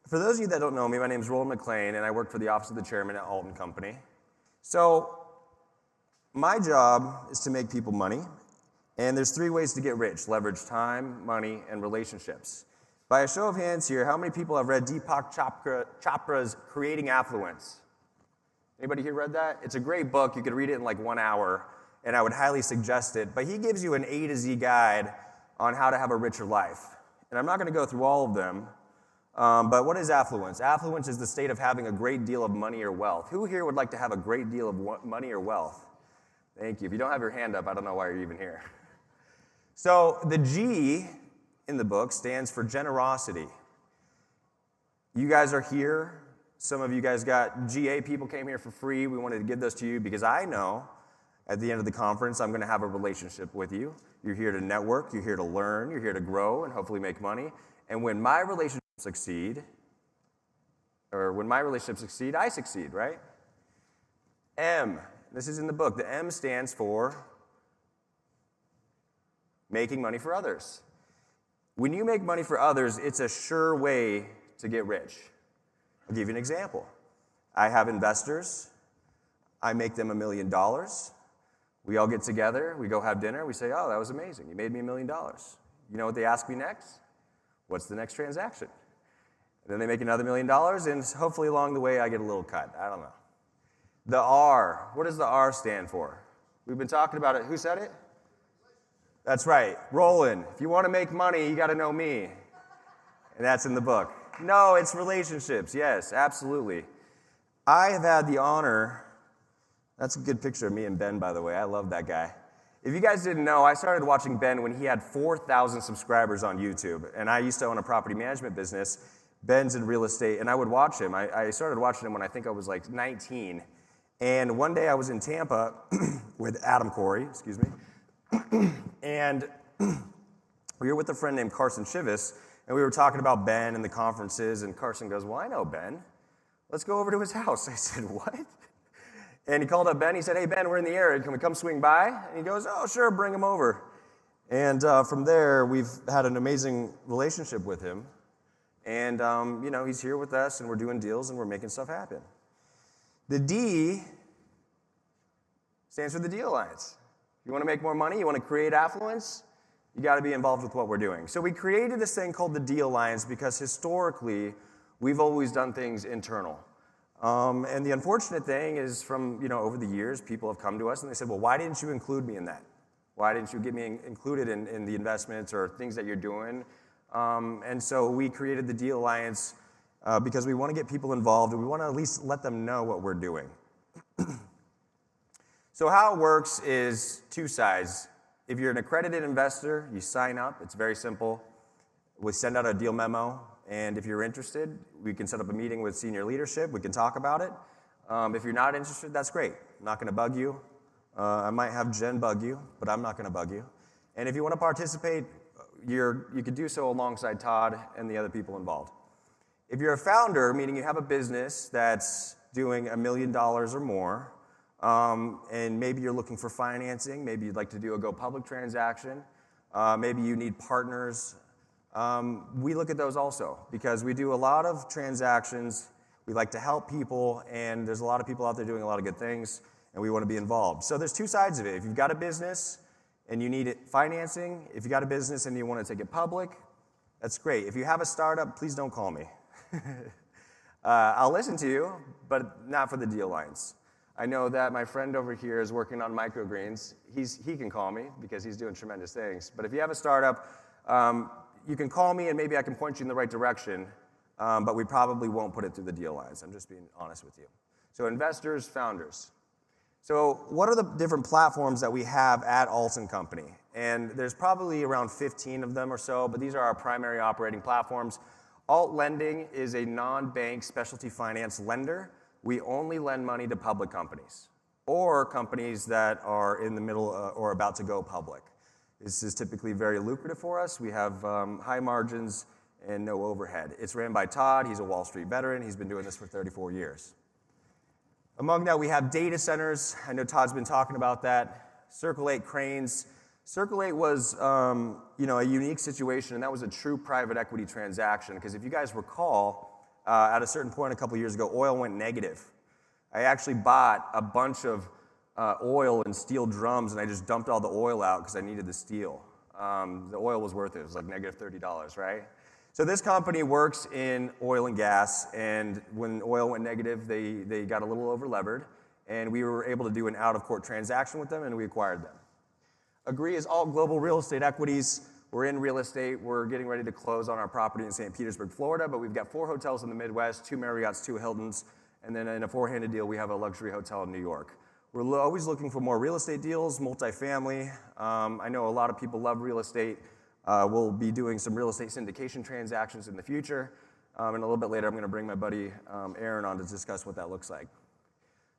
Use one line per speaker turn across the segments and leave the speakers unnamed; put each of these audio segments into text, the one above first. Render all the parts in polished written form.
For those of you that don't know me, my name is Roland McClean, and I work for the Office of the Chairman at Alton Company. So my job is to make people money, and there's 3 ways to get rich: leverage time, money, and relationships. By a show of hands here, how many people have read Deepak Chopra's Creating Affluence? Anybody here read that? It's a great book. You could read it in like 1 hour, and I would highly suggest it. But he gives you an A to Z guide on how to have a richer life. And I'm not going to go through all of them, but what is affluence? Affluence is the state of having a great deal of money or wealth. Who here would like to have a great deal of money or wealth? Thank you. If you don't have your hand up, I don't know why you're even here. So the G in the book stands for generosity. You guys are here. Some of you guys got GA people came here for free. We wanted to give those to you because I know at the end of the conference I'm going to have a relationship with you. You're here to network. You're here to learn. You're here to grow and hopefully make money. And when my relationships succeed, I succeed, right? M. This is in the book. The M stands for making money for others. When you make money for others, it's a sure way to get rich. I'll give you an example. I have investors. I make them $1 million. We all get together. We go have dinner. We say, oh, that was amazing. You made me $1 million. You know what they ask me next? What's the next transaction? And then they make another $1 million, and hopefully along the way I get a little cut. I don't know. The R. What does the R stand for? We've been talking about it. Who said it? That's right. Roland. If you want to make money, you got to know me. And that's in the book. No, it's relationships. Yes, absolutely. I have had the honor. That's a good picture of me and Ben, by the way. I love that guy. If you guys didn't know, I started watching Ben when he had 4,000 subscribers on YouTube. And I used to own a property management business. Ben's in real estate, and I would watch him. I started watching him when I think I was like 19. And one day I was in Tampa with Adam Corey, and we were with a friend named Carson Chivis, and we were talking about Ben and the conferences, and Carson goes, well, I know Ben. Let's go over to his house. I said, what? And he called up Ben. He said, hey, Ben, we're in the area. Can we come swing by? And he goes, oh, sure, bring him over. And from there, we've had an amazing relationship with him. And, he's here with us, and we're doing deals, and we're making stuff happen. The D stands for the D Alliance. You want to make more money? You want to create affluence? You got to be involved with what we're doing. So we created this thing called the D Alliance because historically, we've always done things internal. And the unfortunate thing is over the years, people have come to us and they said, well, why didn't you include me in that? Why didn't you get me included in the investments or things that you're doing? And so we created the D Alliance because we want to get people involved and we want to at least let them know what we're doing. So how it works is 2 sides. If you're an accredited investor, you sign up. It's very simple. We send out a deal memo, and if you're interested, we can set up a meeting with senior leadership. We can talk about it. If you're not interested, that's great. I'm not going to bug you. I might have Jen bug you, but I'm not going to bug you. And if you want to participate, you could do so alongside Todd and the other people involved. If you're a founder, meaning you have a business that's doing $1 million or more, and maybe you're looking for financing, maybe you'd like to do a go public transaction, maybe you need partners, we look at those also because we do a lot of transactions. We like to help people, and there's a lot of people out there doing a lot of good things, and we want to be involved. So there's 2 sides of it. If you've got a business and you need financing, if you got a business and you want to take it public, that's great. If you have a startup, please don't call me. I'll listen to you, but not for the D Alliance. I know that my friend over here is working on microgreens. He can call me because he's doing tremendous things. But if you have a startup, you can call me and maybe I can point you in the right direction, but we probably won't put it through the D Alliance. I'm just being honest with you. So investors, founders. So what are the different platforms that we have at Alton Company? And there's probably around 15 of them or so, but these are our primary operating platforms. Alt Lending is a non-bank specialty finance lender. We only lend money to public companies or companies that are in the middle or about to go public. This is typically very lucrative for us. We have high margins and no overhead. It's ran by Todd. He's a Wall Street veteran. He's been doing this for 34 years. Among that, we have data centers. I know Todd's been talking about that. Circle 8 cranes. Circle 8 was a unique situation, and that was a true private equity transaction because if you guys recall, at a certain point a couple years ago, oil went negative. I actually bought a bunch of oil in steel drums, and I just dumped all the oil out because I needed the steel. The oil was worth it. It was like negative $30, right? So this company works in oil and gas, and when oil went negative, they got a little over-levered, and we were able to do an out-of-court transaction with them, and we acquired them. Agree is all global real estate equities. We're in real estate. We're getting ready to close on our property in St. Petersburg, Florida, but we've got 4 hotels in the Midwest, 2 Marriotts, 2 Hiltons, and then in a 4-handed deal, we have a luxury hotel in New York. We're always looking for more real estate deals, multifamily. I know a lot of people love real estate. We'll be doing some real estate syndication transactions in the future. And a little bit later, I'm going to bring my buddy Aaron on to discuss what that looks like.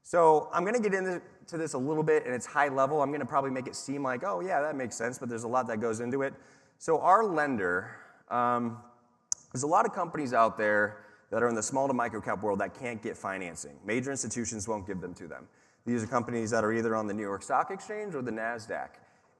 So I'm going to get into this a little bit, and it's high level. I'm going to probably make it seem like, oh, yeah, that makes sense, but there's a lot that goes into it. So our lender, there's a lot of companies out there that are in the small to micro cap world that can't get financing. Major institutions won't give them to them. These are companies that are either on the New York Stock Exchange or the NASDAQ.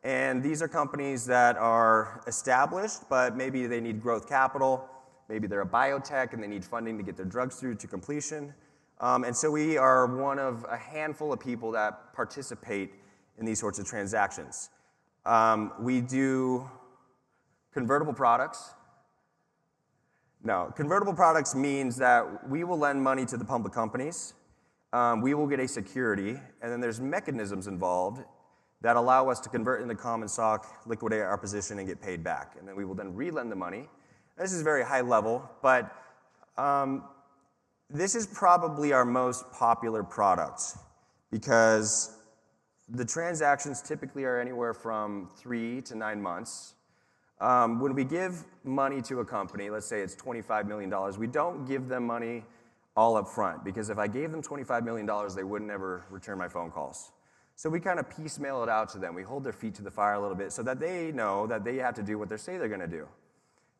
And these are companies that are established, but maybe they need growth capital. Maybe they're a biotech and they need funding to get their drugs through to completion. And so we are one of a handful of people that participate in these sorts of transactions. We do convertible products. No, convertible products means that we will lend money to the public companies. We will get a security, and then there's mechanisms involved that allow us to convert into common stock, liquidate our position, and get paid back. And then we will then re-lend the money. This is very high level, but this is probably our most popular product because the transactions typically are anywhere from 3 to 9 months. When we give money to a company, let's say it's $25 million, we don't give them money all up front, because if I gave them $25 million, they wouldn't ever return my phone calls. So we kind of piecemeal it out to them. We hold their feet to the fire a little bit so that they know that they have to do what they say they're going to do.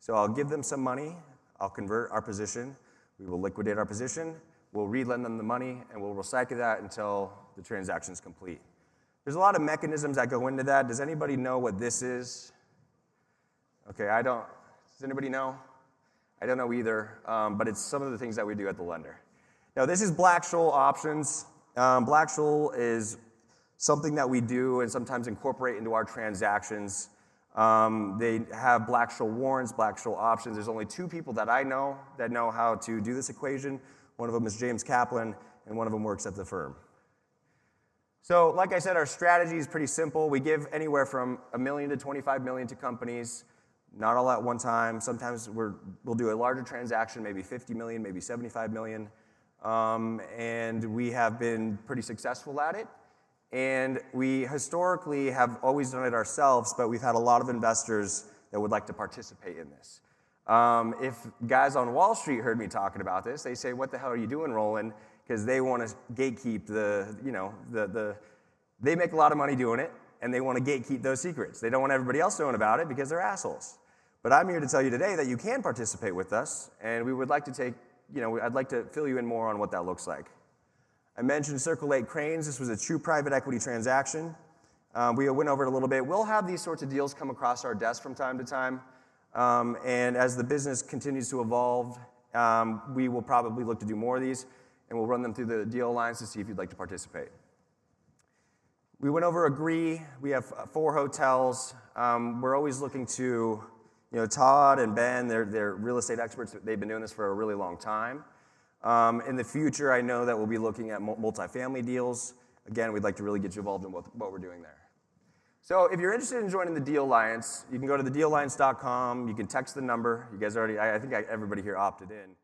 So I'll give them some money, I'll convert our position, we will liquidate our position, we'll re-lend them the money, and we'll recycle that until the transaction's complete. There's a lot of mechanisms that go into that. Does anybody know what this is? Okay, I don't. Does anybody know? I don't know either, but it's some of the things that we do at the lender. Now, this is Black-Scholes options. Black-Scholes is something that we do and sometimes incorporate into our transactions. They have Black-Scholes warrants, Black-Scholes options. There's only 2 people that I know that know how to do this equation. One of them is James Kaplan, and one of them works at the firm. So, like I said, our strategy is pretty simple. We give anywhere from $1 million to $25 million to companies. Not all at one time. Sometimes we'll do a larger transaction, maybe $50 million, maybe $75 million. And we have been pretty successful at it. And we historically have always done it ourselves, but we've had a lot of investors that would like to participate in this. If guys on Wall Street heard me talking about this, they say, what the hell are you doing, Roland? Because they want to gatekeep they make a lot of money doing it, and they want to gatekeep those secrets. They don't want everybody else knowing about it because they're assholes. But I'm here to tell you today that you can participate with us, and we would like to I'd like to fill you in more on what that looks like. I mentioned Circle 8 Cranes. This was a true private equity transaction. We went over it a little bit. We'll have these sorts of deals come across our desk from time to time, and as the business continues to evolve, we will probably look to do more of these, and we'll run them through the deal lines to see if you'd like to participate. We went over Agree. We have 4 hotels. We're always looking to, Todd and Ben, they're real estate experts. They've been doing this for a really long time. In the future, I know that we'll be looking at multifamily deals. Again, we'd like to really get you involved in what we're doing there. So if you're interested in joining the Deal Alliance, you can go to thedealliance.com. You can text the number. You guys already, I think everybody here opted in.